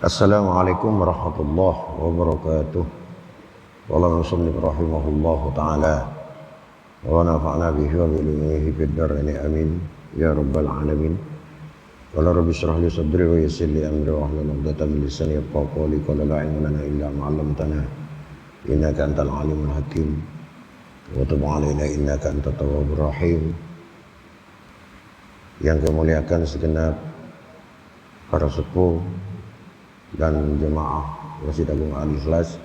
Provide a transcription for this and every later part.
Assalamualaikum warahmatullahi wabarakatuh. Qala musannif rahimahullahu ta'ala wa nafa'na bihi wa bi ilmihi fid dharain amin ya rabbal alamin. Qala rabbi shrah li sadri wa yassir li amri wa hlul 'uqdatam min lisani yafqahu qawli. Qala la ilma lana illa ma 'allamtana innaka antal alimul hakim wa tub 'alaina innaka antat tawwabur rahim. Yang kemuliakan segenap para sepuh dan jemaah Masjid Agung Al-Ikhlas,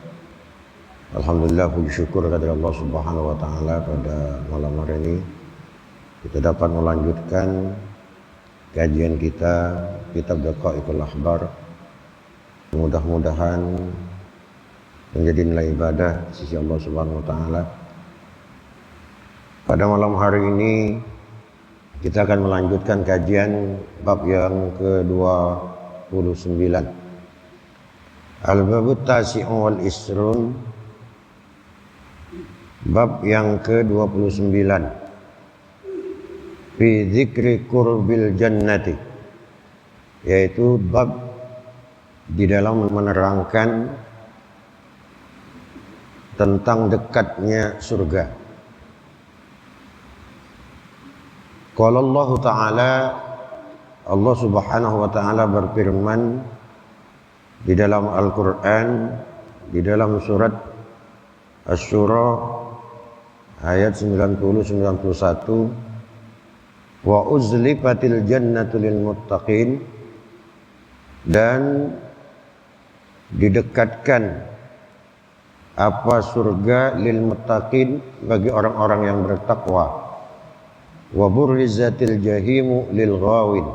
alhamdulillah puji syukur kepada Allah Subhanahu wa taala pada malam hari ini kita dapat melanjutkan kajian kita kitab Daqaiqul Akhbar. Mudah-mudahan menjadi nilai ibadah di sisi Allah Subhanahu wa taala. Pada malam hari ini kita akan melanjutkan kajian bab yang ke-29. Al-Babut Tasi'u wal Isrun, bab yang ke-29. Fi dzikri qurbil jannati, yaitu bab di dalam menerangkan tentang dekatnya surga. Qala Allah Ta'ala, Allah Subhanahu wa taala berfirman di dalam Al-Qur'an, di dalam surat Asy-Syura ayat 90-91, wa uzlifatil jannatu lil muttaqin, dan didekatkan apa surga lil muttaqin bagi orang-orang yang bertakwa. Wa burrizatil jahimu lil ghawin,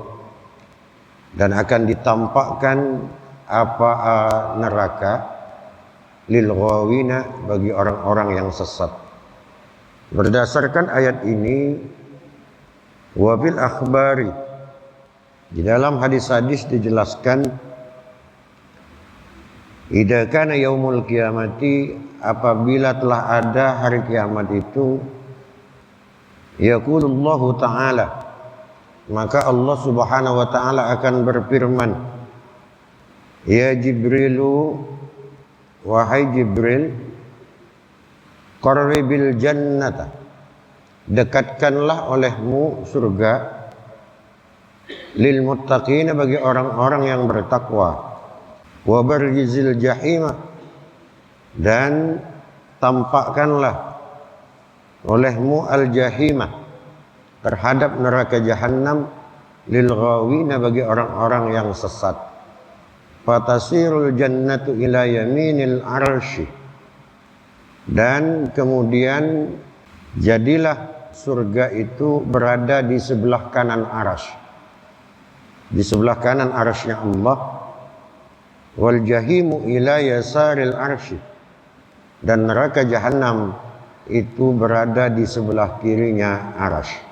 dan akan ditampakkan apa neraka lil ghawina bagi orang-orang yang sesat. Berdasarkan ayat ini, wa bil akhbari, di dalam hadis-hadis dijelaskan, idza kana yaumul qiyamati, apabila telah ada hari kiamat itu, yaqulullahu ta'ala, maka Allah Subhanahu wa ta'ala akan berfirman, ya Jibrilu, wahai Jibril, qarribil jannata, dekatkanlah olehmu surga, lil muttaqina bagi orang-orang yang bertakwa, wa barzil jahima, dan tampakkanlah olehmu al-jahimah terhadap neraka jahanam, lil ghawina bagi orang-orang yang sesat. Fatasirul jannatu ila yaminil arsy, dan kemudian jadilah surga itu berada di sebelah kanan arsy, di sebelah kanan arsy-Nya Allah. Wal jahimu ila yasaril arsy, dan neraka jahanam itu berada di sebelah kirinya arasy.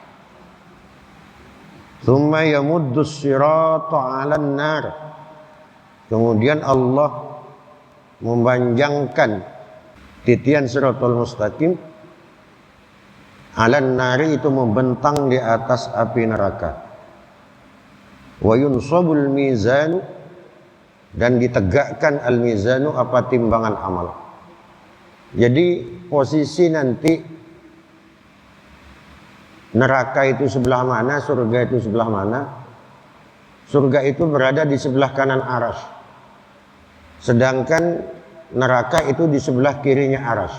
Tsumma yamuddus sirata 'alan nar, kemudian Allah memanjangkan titian siratal mustaqim, 'alan nari, itu membentang di atas api neraka. Wa yunsabul mizanu, dan ditegakkan al-mizanu, apa timbangan amal. Jadi posisi nanti neraka itu sebelah mana, surga itu sebelah mana. Surga itu berada di sebelah kanan aras, sedangkan neraka itu di sebelah kirinya aras.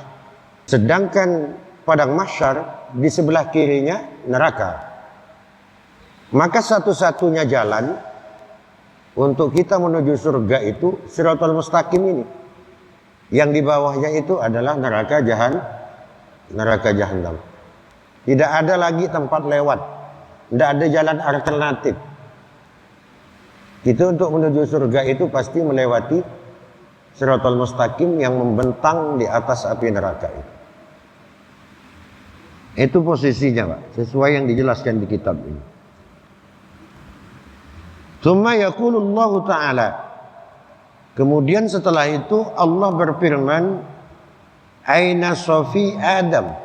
Sedangkan padang mahsyar di sebelah kirinya neraka. Maka satu-satunya jalan untuk kita menuju surga itu Shiratal Mustaqim ini. Yang di bawahnya itu adalah neraka jahanam. Tidak ada lagi tempat lewat, tidak ada jalan alternatif. Kita untuk menuju surga itu pasti melewati Shiratal Mustaqim yang membentang di atas api neraka itu. Itu posisinya, Pak, sesuai yang dijelaskan di kitab ini. Tsumma yaqulullahu ta'ala, kemudian setelah itu Allah berfirman, aina sofi Adam,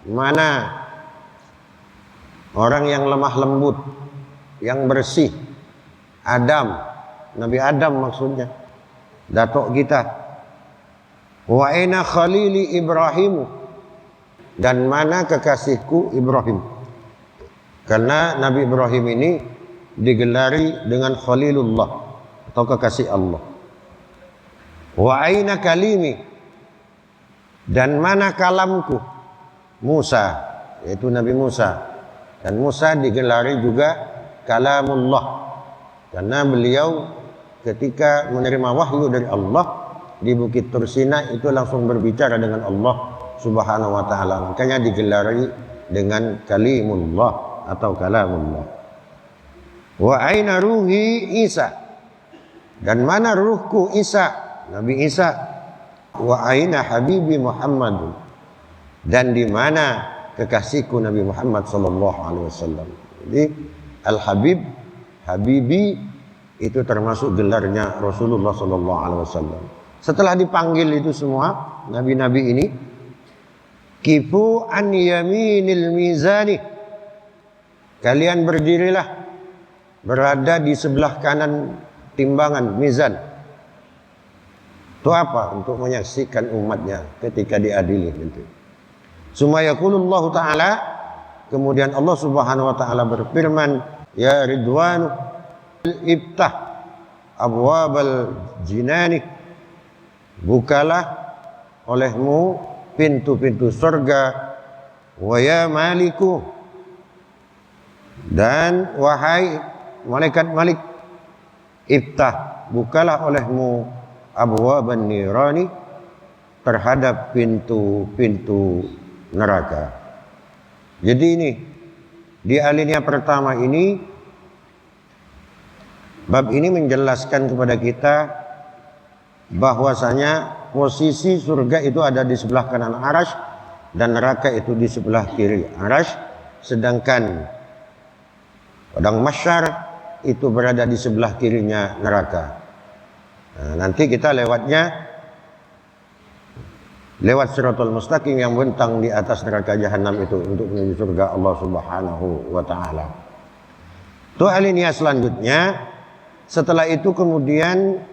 mana orang yang lemah lembut, yang bersih, Adam. Nabi Adam maksudnya, datuk kita. Wa aina khalili Ibrahim, dan mana kekasihku Ibrahim. Karena Nabi Ibrahim ini digelari dengan Khalilullah atau kekasih Allah. Wa aina kalimi, dan mana kalamku Musa, yaitu Nabi Musa. Dan Musa digelari juga kalamullah karena beliau ketika menerima wahyu dari Allah di Bukit Tursina itu langsung berbicara dengan Allah Subhanahu wa taala. Makanya digelari dengan kalimullah atau kalamullah. Wa aina ruhi Isa, dan mana ruhku Isa, Nabi Isa. Wa aina habibi Muhammad, dan di mana kekasihku Nabi Muhammad sallallahu alaihi wasallam. Jadi Al-Habib, Habibi itu termasuk gelarnya Rasulullah sallallahu alaihi wasallam. Setelah dipanggil itu semua nabi-nabi ini, kifu an yaminil mizani, kalian berdirilah berada di sebelah kanan timbangan mizan. Itu apa? Untuk menyaksikan umatnya ketika diadili gitu. Summa yaqulullahu ta'ala, kemudian Allah Subhanahu wa taala berfirman, ya ridwanu iftah abwabal jinani, bukalah olehmu pintu-pintu surga. Wa ya maliku, dan wahai malaikat malik, iftah, bukalah olehmu abwaban nirani, terhadap pintu-pintu neraka. Jadi ini di alinea pertama ini, bab ini menjelaskan kepada kita bahwasanya posisi surga itu ada di sebelah kanan arasy dan neraka itu di sebelah kiri arasy, sedangkan padang mahsyar itu berada di sebelah kirinya neraka. Nah, nanti kita lewat Siratal Mustaqim yang bentang di atas neraka jahanam itu untuk menuju surga Allah Subhanahu wa taala. Itu alinea selanjutnya. Setelah itu kemudian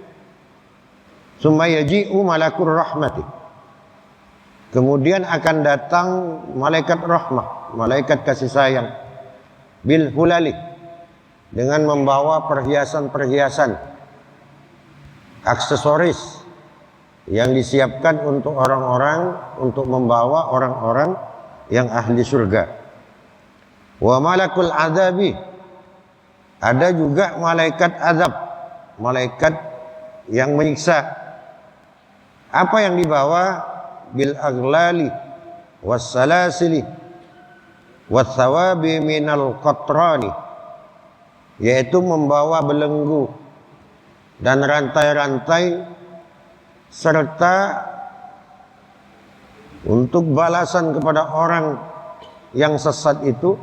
summa yaji'u malakur rahmati, kemudian akan datang malaikat rahmah, malaikat kasih sayang, bil hulali, dengan membawa perhiasan-perhiasan, aksesoris yang disiapkan untuk orang-orang, untuk membawa orang-orang yang ahli surga. Wa malakul azabi, ada juga malaikat azab, malaikat yang menyiksa. Apa yang dibawa? Bil aghlali was salasili was thawabi minal qatrani, yaitu membawa belenggu dan rantai-rantai, serta untuk balasan kepada orang yang sesat itu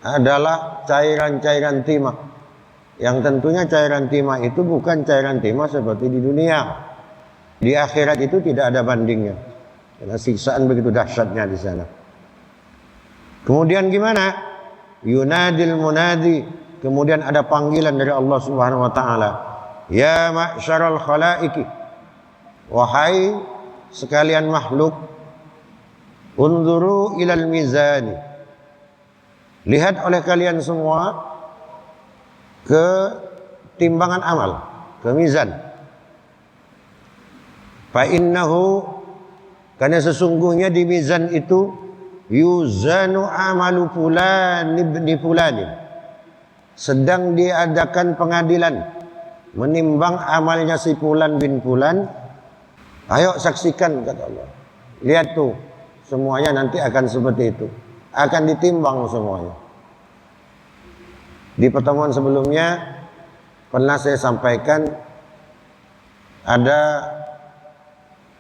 adalah cairan-cairan timah, yang tentunya cairan timah itu bukan cairan timah seperti di dunia. Di akhirat itu tidak ada bandingnya, karena siksaan begitu dahsyatnya di sana. Kemudian gimana? Yunadil munadi, kemudian ada panggilan dari Allah Subhanahu wa taala, ya ma'syaral khalaiki, wahai sekalian makhluk, unzuru ilal mizani, lihat oleh kalian semua ke timbangan amal, ke mizan. Fa innahu, karena sesungguhnya di mizan itu yuzanu amalu fulan ibni fulanin, sedang diadakan pengadilan, menimbang amalnya si fulan bin fulan. Ayo saksikan, kata Allah. Lihat tuh, semuanya nanti akan seperti itu, akan ditimbang semuanya. Di pertemuan sebelumnya pernah saya sampaikan, ada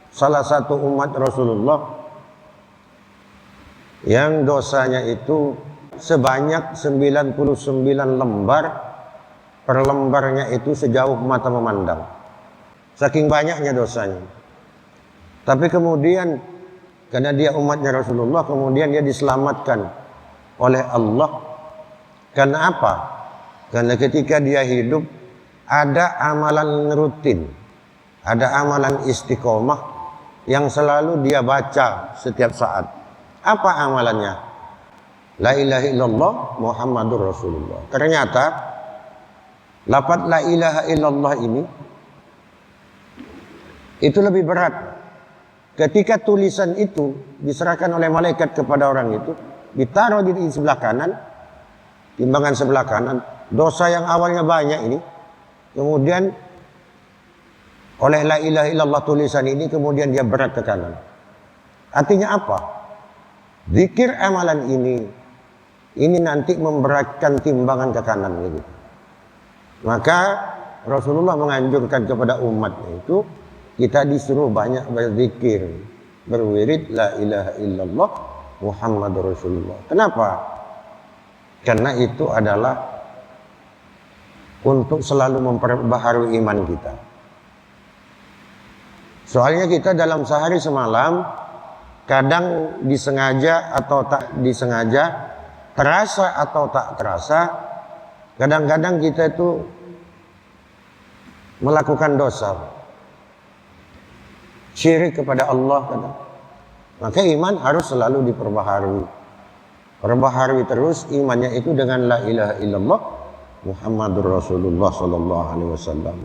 salah satu umat Rasulullah yang dosanya itu sebanyak 99 lembar, per lembarnya itu sejauh mata memandang, saking banyaknya dosanya. Tapi kemudian karena dia umatnya Rasulullah, kemudian dia diselamatkan oleh Allah. Karena apa? Karena ketika dia hidup ada amalan rutin, ada amalan istiqomah yang selalu dia baca setiap saat. Apa amalannya? La ilaha illallah Muhammadur Rasulullah. Ternyata lafaz la ilaha illallah ini itu lebih berat. Ketika tulisan itu diserahkan oleh malaikat kepada orang itu, ditaruh di sebelah kanan, timbangan sebelah kanan, dosa yang awalnya banyak ini, kemudian oleh la ilaha illallah tulisan ini kemudian dia berat ke kanan. Artinya apa? Zikir amalan ini nanti memberatkan timbangan ke kanan gitu. Maka Rasulullah menganjurkan kepada umatnya itu, kita disuruh banyak berzikir, berwirid la ilaha illallah Muhammadur Rasulullah. Kenapa? Karena itu adalah untuk selalu memperbaharui iman kita. Soalnya kita dalam sehari semalam kadang disengaja atau tak disengaja, terasa atau tak terasa, kadang-kadang kita itu melakukan dosa, syirik kepada Allah kadang. Maka iman harus selalu diperbaharui. Perbaharui terus imannya itu dengan la ilaha illallah Muhammadur Rasulullah sallallahu alaihi wasallam.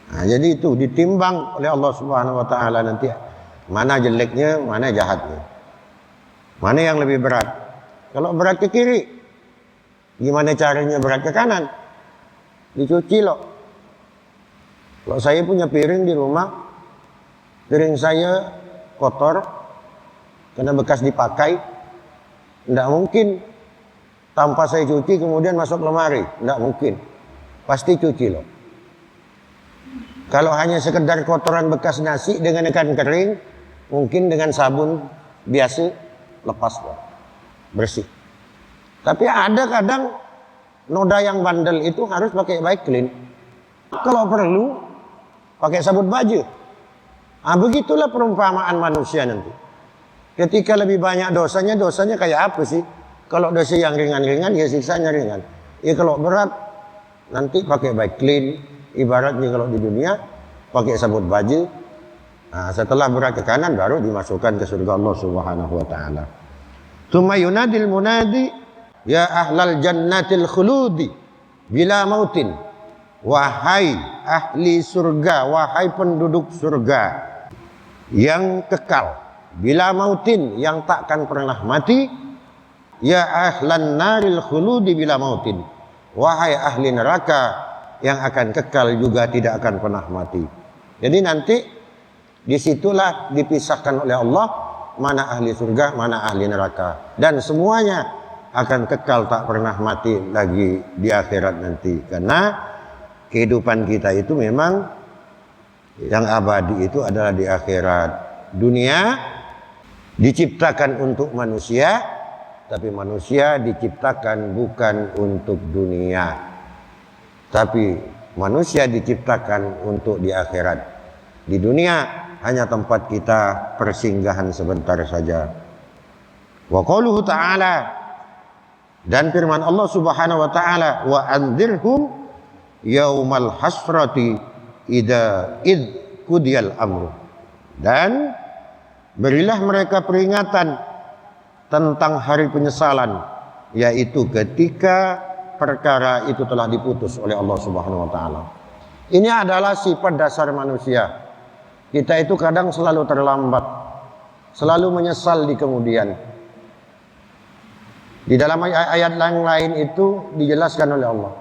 Nah, jadi itu ditimbang oleh Allah Subhanahu wa taala nanti mana jeleknya, mana jahatnya. Mana yang lebih berat? Kalau berat ke kiri, gimana caranya berat ke kanan? Dicuci loh. Kalau saya punya piring di rumah, piring saya kotor karena bekas dipakai, tidak mungkin tanpa saya cuci kemudian masuk lemari, tidak mungkin, pasti cuci loh. Kalau hanya sekedar kotoran bekas nasi dengan ikan kering, mungkin dengan sabun biasa lepas loh, bersih. Tapi ada kadang noda yang bandel itu harus pakai bike clean, kalau perlu pakai sabun baju. Nah, begitulah perumpamaan manusia nanti. Ketika lebih banyak dosanya kayak apa sih? Kalau dosa yang ringan-ringan, ya siksanya ringan. Ya kalau berat, nanti pakai bike clean. Ibaratnya kalau di dunia, pakai sabun baju. Nah, setelah berat ke kanan, baru dimasukkan ke surga Allah Subhanahu wa ta'ala. Tsumma yunadil munadi, ya ahlal jannatil khuludi, bila mautin. Wahai ahli surga, wahai penduduk surga yang kekal, bila mautin, yang takkan pernah mati. Ya ahlan naril khuludi bila mautin, wahai ahli neraka yang akan kekal juga tidak akan pernah mati. Jadi nanti disitulah dipisahkan oleh Allah mana ahli surga, mana ahli neraka, dan semuanya akan kekal tak pernah mati lagi di akhirat nanti. Karena kehidupan kita itu memang yang abadi itu adalah di akhirat. Dunia diciptakan untuk manusia, tapi manusia diciptakan bukan untuk dunia. Tapi manusia diciptakan untuk di akhirat. Di dunia hanya tempat kita persinggahan sebentar saja. Wa qauluhu ta'ala, dan firman Allah Subhanahu wa ta'ala, wa anzirhum yaumal hasrati id qudiyal amru, dan berilah mereka peringatan tentang hari penyesalan, yaitu ketika perkara itu telah diputus oleh Allah Subhanahu wa ta'ala. Ini adalah sifat dasar manusia. Kita itu kadang selalu terlambat, selalu menyesal di kemudian. Di dalam ayat yang lain itu dijelaskan oleh Allah,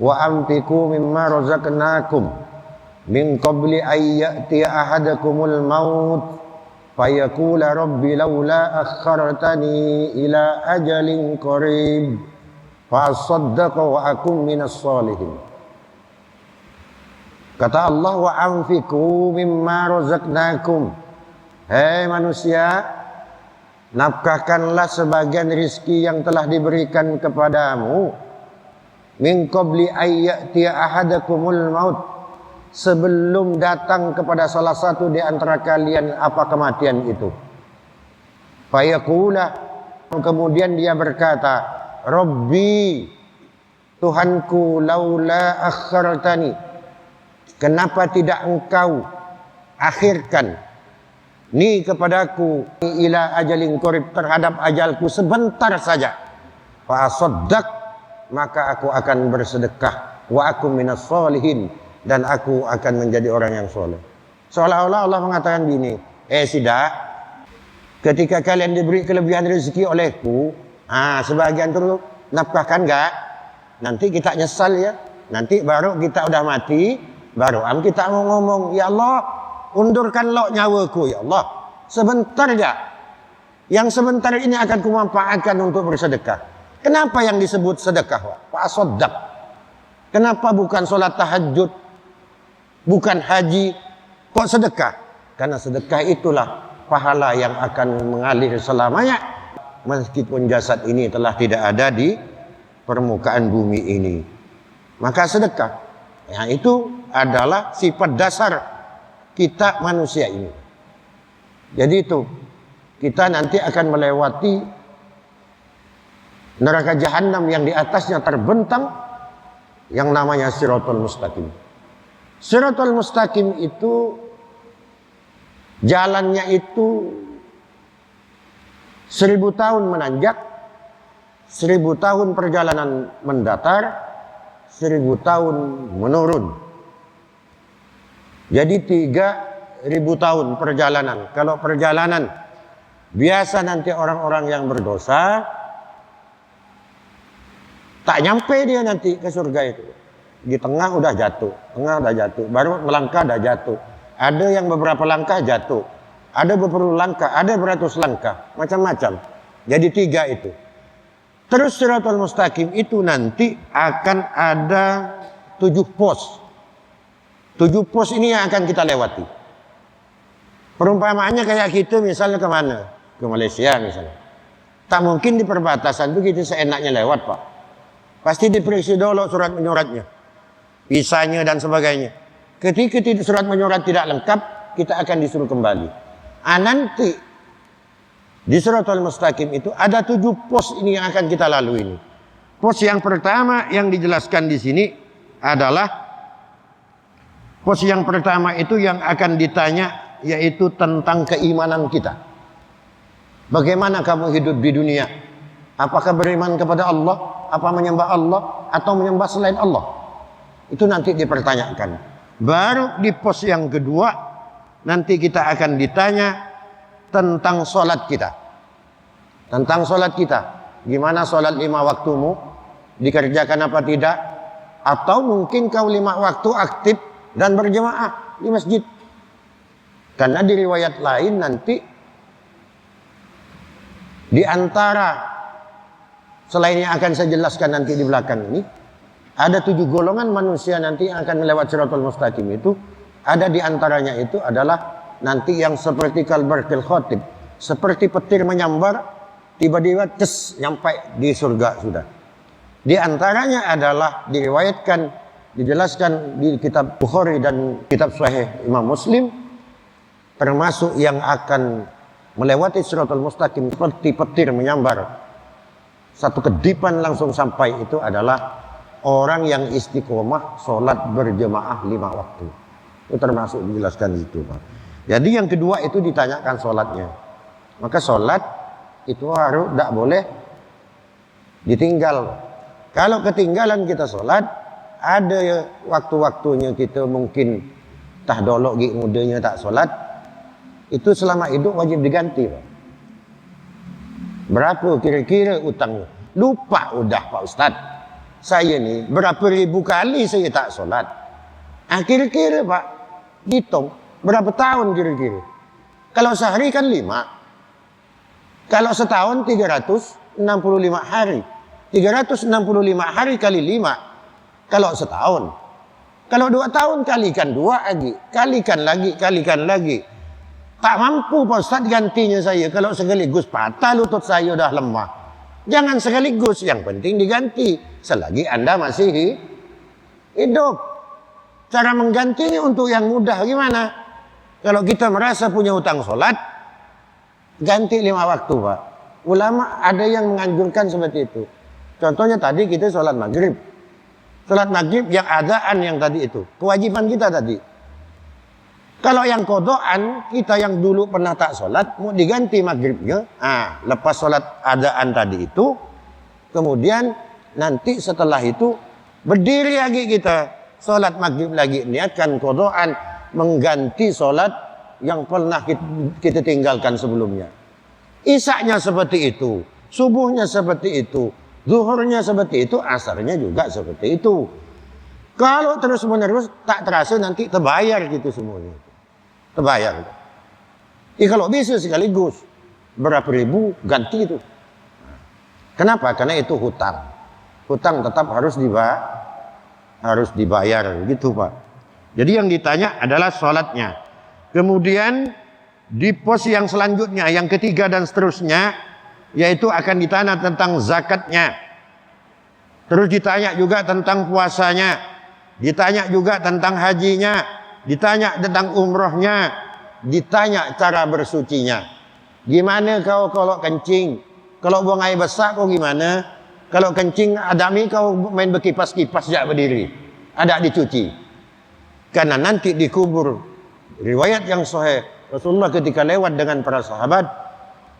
wa anfiqu mimma razaqnakum min qabli ay ya'tiya ahadakumul maut fayaqula rabbi laula akhartani ila ajalin qarib fa asaddaqa wa akum minas sholihin. Kata Allah, wa anfiqu mimma razaqnakum, hei manusia, nafkahkanlah sebagian rizki yang telah diberikan kepadamu, min qabli ayyatiya ahadakumul maut, sebelum datang kepada salah satu di antara kalian apa kematian itu. Fayaqula, kemudian dia berkata, Rabbi, Tuhanku, laula akhartani, kenapa tidak engkau akhirkan ni kepadaku ila ajalin qarib, terhadap ajalku sebentar saja. Fa asaddaq, maka aku akan bersedekah, wa aku minas sholihin, dan aku akan menjadi orang yang soleh. Seolah-olah Allah mengatakan gini, sidak, ketika kalian diberi kelebihan rezeki olehku, sebagian itu nafkahkan enggak? Nanti kita nyesal ya. Nanti baru kita udah mati, baru kita mau ngomong, ya Allah, undurkanlah nyawaku ya Allah. Sebentar ya. Yang sebentar ini akan kumanfaatkan untuk bersedekah. Kenapa yang disebut sedekah? Pak Sodak. Kenapa bukan sholat tahajud? Bukan haji? Kok sedekah? Karena sedekah itulah pahala yang akan mengalir selamanya. Meskipun jasad ini telah tidak ada di permukaan bumi ini, maka sedekah, itu adalah sifat dasar kita manusia ini. Jadi itu kita nanti akan melewati neraka jahanam yang di atasnya terbentang yang namanya Shiratal Mustaqim. Shiratal Mustaqim itu jalannya itu 1000 tahun menanjak, 1000 tahun perjalanan mendatar, 1000 tahun menurun. Jadi 3000 tahun perjalanan. Kalau perjalanan biasa nanti orang-orang yang berdosa, tak nyampe dia nanti ke surga itu. Di tengah udah jatuh, baru melangkah udah jatuh. Ada yang beberapa langkah jatuh, ada beberapa langkah, ada beratus langkah, macam-macam. Jadi 3 itu. Terus Shiratal Mustaqim itu nanti akan ada 7 pos. 7 pos ini yang akan kita lewati. Perumpamaannya kayak kita misalnya kemana? Ke Malaysia misalnya. Tak mungkin di perbatasan itu kita seenaknya lewat, Pak. Pasti diperiksa dulu surat menyuratnya, visanya dan sebagainya. Ketika surat menyurat tidak lengkap, kita akan disuruh kembali. Nanti di Shiratal Mustaqim itu ada 7 pos ini yang akan kita lalui ini. Pos yang pertama yang dijelaskan di sini adalah pos yang pertama itu yang akan ditanya, yaitu tentang keimanan kita. Bagaimana kamu hidup di dunia? Apakah beriman kepada Allah? Apa menyembah Allah? Atau menyembah selain Allah? Itu nanti dipertanyakan. Baru di pos yang kedua nanti kita akan ditanya tentang sholat kita. Tentang sholat kita. Gimana sholat 5 waktumu? Dikerjakan apa tidak? Atau mungkin kau 5 waktu aktif dan berjemaah di masjid. Karena di riwayat lain nanti di antara selain yang akan saya jelaskan nanti di belakang ini, ada 7 golongan manusia nanti yang akan melewati Shiratal Mustaqim itu. Ada di antaranya itu adalah nanti yang seperti kalbarqil khatib, seperti petir menyambar, tiba-tiba nyampe di surga sudah. Di antaranya adalah diriwayatkan, dijelaskan di kitab Bukhari dan kitab Sahih Imam Muslim, termasuk yang akan melewati Shiratal Mustaqim seperti petir menyambar, satu kedipan langsung sampai, itu adalah orang yang istiqomah sholat berjemaah 5 waktu. Itu termasuk dijelaskan di situ, Pak. Jadi yang kedua itu ditanyakan sholatnya. Maka sholat itu harus tidak boleh ditinggal. Kalau ketinggalan kita sholat, ada waktu-waktunya kita mungkin tah dolok gi mudanya tak sholat, itu selama hidup wajib diganti, Pak. Berapa kira-kira utangnya? Lupa udah, Pak Ustaz. Saya nih berapa ribu kali saya tak sholat. Kira-kira, Pak, hitung berapa tahun kira-kira. Kalau sehari kan 5. Kalau setahun 365 hari. 365 hari kali 5. Kalau setahun. Kalau 2 tahun kalikan 2 lagi. Kalikan lagi. Tak mampu Pak Ustaz gantinya saya. Kalau sekaligus patah lutut saya udah lemah. Jangan sekaligus. Yang penting diganti. Selagi Anda masih hidup. Cara menggantinya untuk yang mudah gimana? Kalau kita merasa punya utang sholat, ganti 5 waktu, Pak. Ulama ada yang menganjurkan seperti itu. Contohnya tadi kita sholat maghrib. Salat maghrib yang adaan yang tadi itu. Kewajiban kita tadi. Kalau yang kodoan, kita yang dulu pernah tak salat, mau diganti maghribnya. Lepas salat adaan tadi itu, kemudian nanti setelah itu, berdiri lagi kita. Salat maghrib lagi, niatkan kodoan, mengganti salat yang pernah kita tinggalkan sebelumnya. Isaknya seperti itu, subuhnya seperti itu, zuhurnya seperti itu, asarnya juga seperti itu. Kalau terus menerus tak terasa nanti terbayar gitu semuanya. Terbayar. Kalau bisa sekaligus berapa ribu ganti itu. Kenapa? Karena itu hutang. Hutang tetap harus dibayar gitu Pak. Jadi yang ditanya adalah sholatnya. Kemudian di pos yang selanjutnya, yang ketiga dan seterusnya, yaitu akan ditanya tentang zakatnya. Terus ditanya juga tentang puasanya, ditanya juga tentang hajinya, ditanya tentang umrohnya, ditanya cara bersucinya. Gimana kau kalau kencing? Kalau buang air besar kau gimana? Kalau kencing adami kau main berkipas-kipas jak berdiri. Ada dicuci. Karena nanti dikubur. Riwayat yang sahih, Rasulullah ketika lewat dengan para sahabat,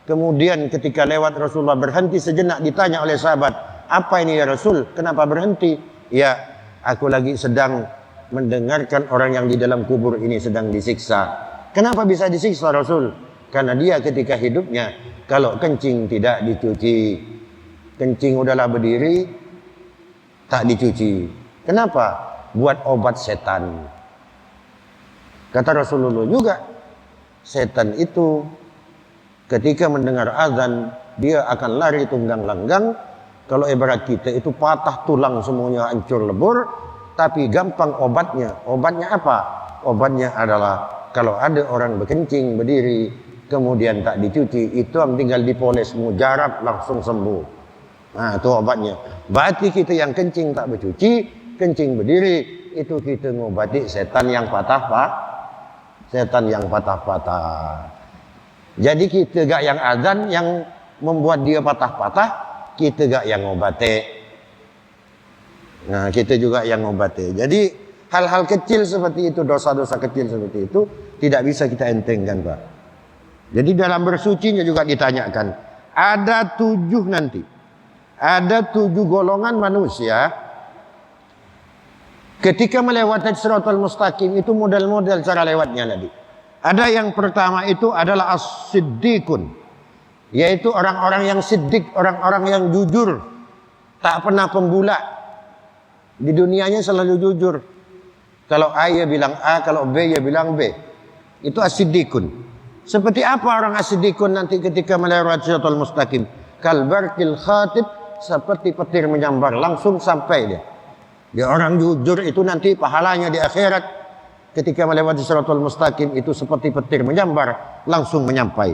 kemudian ketika lewat Rasulullah berhenti sejenak, ditanya oleh sahabat, apa ini ya Rasul? Kenapa berhenti? Ya, aku lagi sedang mendengarkan orang yang di dalam kubur ini sedang disiksa. Kenapa bisa disiksa Rasul? Karena dia ketika hidupnya, kalau kencing tidak dicuci, kencing udahlah berdiri, tak dicuci. Kenapa? Buat obat setan. Kata Rasulullah juga, setan itu ketika mendengar azan, dia akan lari tunggang langgang. Kalau ibarat kita itu patah tulang semuanya hancur lebur, tapi gampang obatnya. Obatnya apa? Obatnya adalah kalau ada orang berkencing berdiri, kemudian tak dicuci, itu tinggal dipoles mujarab langsung sembuh. Nah, itu obatnya. Berarti kita yang kencing tak bercuci, kencing berdiri, itu kita ngobati setan yang patah-patah. Setan yang patah-patah. Jadi kita gak yang azan yang membuat dia patah-patah, kita gak yang ngobati. Nah, kita juga yang ngobati. Jadi hal-hal kecil seperti itu, dosa-dosa kecil seperti itu tidak bisa kita entengkan, Pak. Jadi dalam bersucinya juga ditanyakan. Ada 7 nanti. Ada 7 golongan manusia. Ketika melewati Shiratal Mustaqim itu model-model cara lewatnya Nabi. Ada yang pertama itu adalah as-siddiqun, yaitu orang-orang yang siddiq, orang-orang yang jujur, tak pernah pembula. Di dunianya selalu jujur. Kalau A ya bilang A, kalau B ya bilang B. Itu as-siddiqun. Seperti apa orang as-siddiqun nanti ketika melewati Shiratal Mustaqim? Kal barqil khatib, seperti petir menyambar, langsung sampai dia. Dia orang jujur itu nanti pahalanya di akhirat ketika melewati Shiratal Mustaqim itu seperti petir menyambar, langsung menyampai.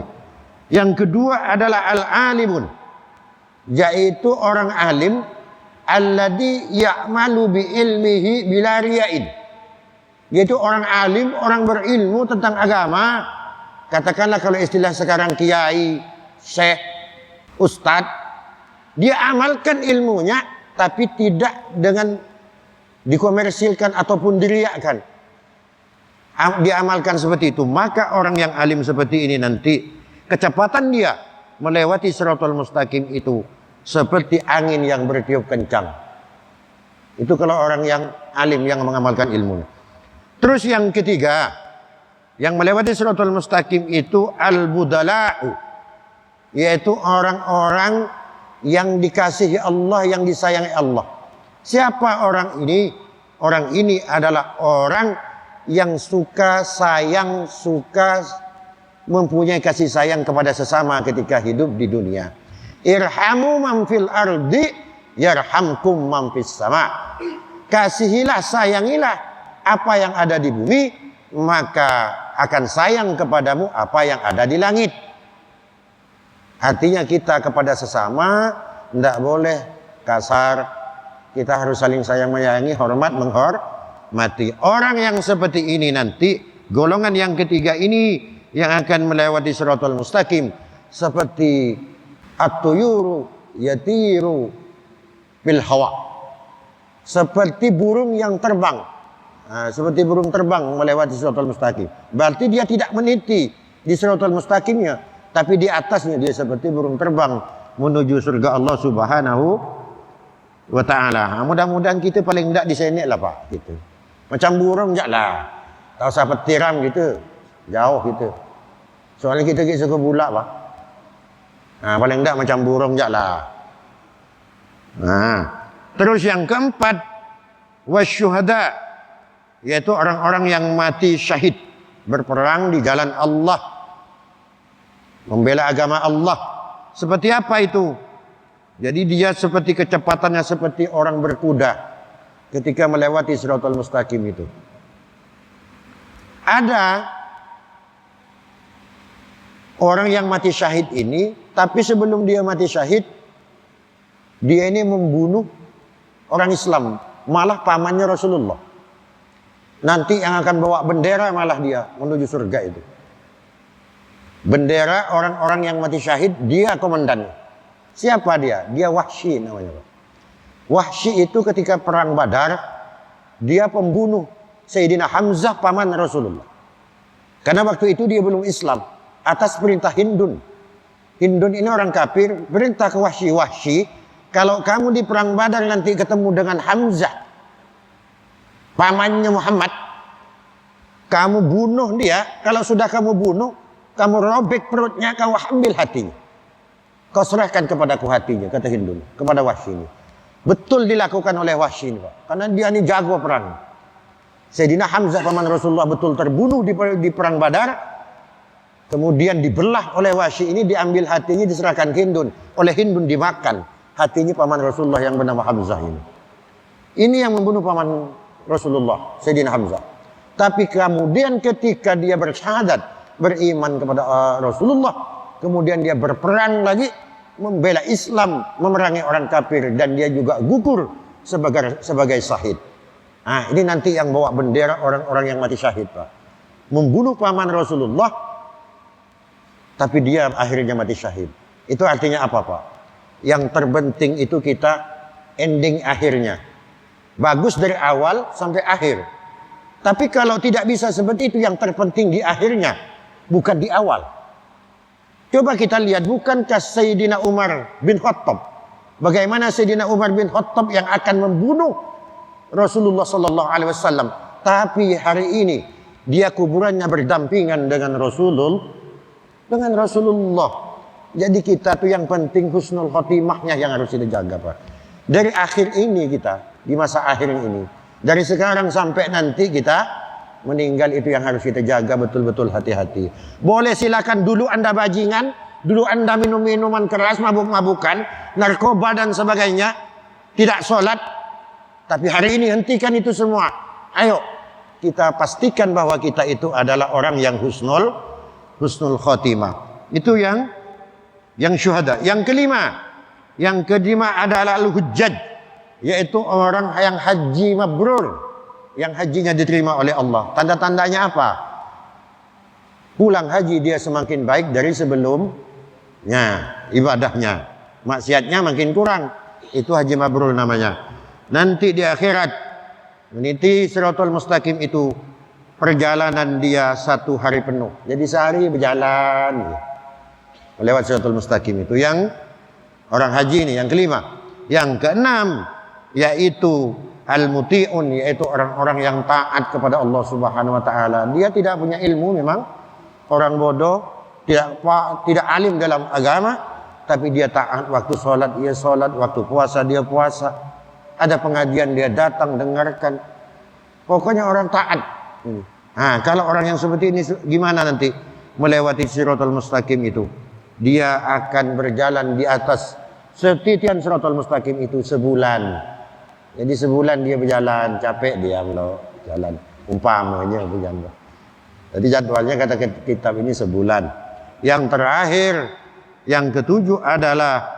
Yang kedua adalah al-alimun, yaitu orang alim alladzi ya'malu bi ilmihi bila riya'in. Yaitu orang alim, orang berilmu tentang agama. Katakanlah kalau istilah sekarang kiai, syekh, ustadz, dia amalkan ilmunya tapi tidak dengan dikomersilkan ataupun diriakkan. Diamalkan seperti itu. Maka orang yang alim seperti ini nanti kecepatan dia melewati Shiratal Mustaqim itu seperti angin yang bertiup kencang. Itu kalau orang yang alim yang mengamalkan ilmu. Terus yang ketiga, yang melewati Shiratal Mustaqim itu al-budala'u, yaitu orang-orang yang dikasihi Allah, yang disayangi Allah. Siapa orang ini? Orang ini adalah orang yang suka sayang, suka mempunyai kasih sayang kepada sesama ketika hidup di dunia. Irhamu man fil ardi yarhamkum man fis sama. Kasihilah, sayangilah apa yang ada di bumi, maka akan sayang kepadamu apa yang ada di langit. Artinya kita kepada sesama tidak boleh kasar. Kita harus saling sayang menyayangi, hormat menghormati. Orang yang seperti ini nanti, golongan yang ketiga ini yang akan melewati Shiratal Mustaqim seperti at-tuyuru yatiru bil hawa. seperti burung yang terbang. Seperti burung terbang melewati Shiratal Mustaqim. Berarti dia tidak meniti di Shiratal Mustaqimnya, tapi di atasnya dia seperti burung terbang menuju surga Allah Subhanahu wa ta'ala. Mudah-mudahan kita paling tidak di sini lah Pak, gitu. Macam burung je lah. Tak usah petiram gitu, jauh gitu. Soalnya kita suka bulak Pak. Paling tidak macam burung je lah. Terus yang keempat, wasyuhada, yaitu orang-orang yang mati syahid berperang di jalan Allah, membela agama Allah. Seperti apa itu? Jadi dia seperti kecepatannya seperti orang berkuda ketika melewati Shiratal Mustaqim itu. Ada orang yang mati syahid ini, tapi sebelum dia mati syahid, dia ini membunuh orang Islam, malah pamannya Rasulullah. Nanti yang akan bawa bendera malah dia menuju surga itu. Bendera orang-orang yang mati syahid, dia komandannya. Siapa dia? Dia Wahsy namanya. Wahsy itu ketika perang Badar, dia pembunuh Sayyidina Hamzah paman Rasulullah. Karena waktu itu dia belum Islam, atas perintah Hindun. Hindun ini orang kafir, perintah ke Wahsy, Wahsy, kalau kamu di perang Badar nanti ketemu dengan Hamzah, pamannya Muhammad, kamu bunuh dia. Kalau sudah kamu bunuh, kamu robek perutnya, kamu ambil hatinya, kau serahkan kepadaku hatinya, kata Hindun kepada Wahsy ini. Betul dilakukan oleh Wahsy ini Pak, karena dia ini jago perang. Sayyidina Hamzah paman Rasulullah betul terbunuh di perang Badar. Kemudian dibelah oleh Wahsy ini, diambil hatinya, diserahkan ke Hindun. Oleh Hindun dimakan hatinya paman Rasulullah yang bernama Hamzah ini. Ini yang membunuh paman Rasulullah, Sayyidina Hamzah. Tapi kemudian ketika dia bersyahadat, beriman kepada Rasulullah, kemudian dia berperang lagi, membela Islam, memerangi orang kafir, dan dia juga gugur sebagai syahid. Ini nanti yang bawa bendera orang-orang yang mati syahid Pak. Membunuh paman Rasulullah, tapi dia akhirnya mati syahid. Itu artinya apa Pak? Yang terpenting itu kita ending akhirnya. Bagus dari awal sampai akhir. Tapi kalau tidak bisa seperti itu, yang terpenting di akhirnya, bukan di awal. Coba kita lihat, bukankah Sayyidina Umar bin Khattab, bagaimana Sayyidina Umar bin Khattab yang akan membunuh Rasulullah sallallahu alaihi wasallam, tapi hari ini dia kuburannya berdampingan dengan Rasulullah. Jadi kita tuh yang penting husnul khotimahnya yang harus kita jaga Pak. Dari akhir ini kita, di masa akhir ini, dari sekarang sampai nanti kita meninggal, itu yang harus kita jaga betul-betul hati-hati. Boleh silakan dulu Anda bajingan, dulu Anda minum minuman keras, mabuk-mabukan, narkoba dan sebagainya, tidak sholat, tapi hari ini hentikan itu semua. Ayo kita pastikan bahwa kita itu adalah orang yang husnul khotimah. Itu yang syuhada. Yang kelima adalah al-hujjaj, yaitu orang yang haji mabrur, yang hajinya diterima oleh Allah. Tanda-tandanya apa? Pulang haji dia semakin baik dari sebelumnya ibadahnya, maksiatnya makin kurang. Itu haji mabrur namanya. Nanti di akhirat meniti Shiratal Mustaqim itu perjalanan dia 1 hari penuh. Jadi sehari berjalan melewat Shiratal Mustaqim itu. Yang orang haji ini yang kelima. Yang keenam yaitu al-muti'un, yaitu orang-orang yang taat kepada Allah Subhanahu wa taala. Dia tidak punya ilmu, memang orang bodoh, tidak alim dalam agama, tapi dia taat. Waktu sholat dia sholat, waktu puasa dia puasa. Ada pengajian dia datang dengarkan. Pokoknya orang taat. Kalau orang yang seperti ini gimana nanti melewati Shiratal Mustaqim itu? Dia akan berjalan di atas setitian Shiratal Mustaqim itu sebulan. Jadi sebulan dia berjalan, capek dia loh jalan. Umpamanya berjalan. Jadi jadwalnya kata kitab ini sebulan. Yang terakhir, yang ketujuh adalah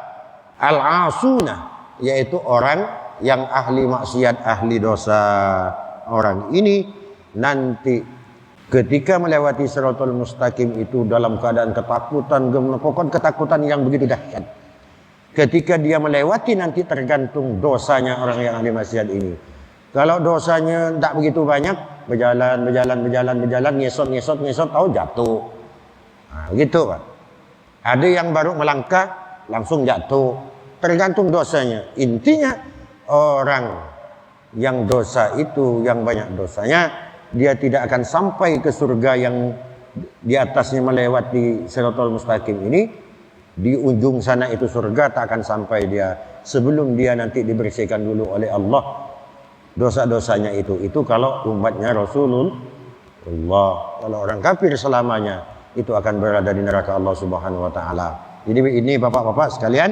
al-asuna, yaitu orang yang ahli maksiat, ahli dosa. Orang ini nanti ketika melewati Shiratal Mustaqim itu dalam keadaan ketakutan, pokoknya ketakutan yang begitu dahsyat. Ketika dia melewati nanti tergantung dosanya orang yang ahli maksiat ini. Kalau dosanya tak begitu banyak, berjalan, ngesot, tahu jatuh. Nah, begitu Pak. Ada yang baru melangkah, langsung jatuh. Tergantung dosanya. Intinya orang yang dosa itu, yang banyak dosanya, dia tidak akan sampai ke surga yang di atasnya melewati Shiratal Mustaqim ini. Di ujung sana itu surga tak akan sampai dia sebelum dia nanti dibersihkan dulu oleh Allah dosa-dosanya itu. Itu kalau umatnya Rasulullah. Kalau orang kafir selamanya itu akan berada di neraka Allah Subhanahu wa taala. Jadi ini Bapak-bapak sekalian,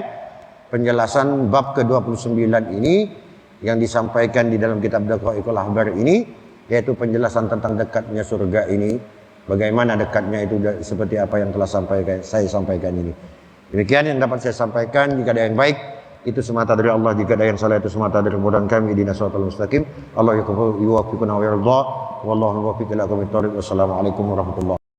penjelasan bab ke-29 ini yang disampaikan di dalam kitab Daqaiqul Ahbar ini, yaitu penjelasan tentang dekatnya surga ini. Bagaimana dekatnya itu seperti apa yang telah saya sampaikan ini. Demikian yang dapat saya sampaikan. Jika ada yang baik, itu semata dari Allah. Jika ada yang salah, itu semata dari kemudahan kami. Ihdinas siratal mustaqim. Allah yuwaffiquna wa yarda. Wallahu muwaffiq ila aqwamit thoriq. Wassalamualaikum warahmatullahi wabarakatuh.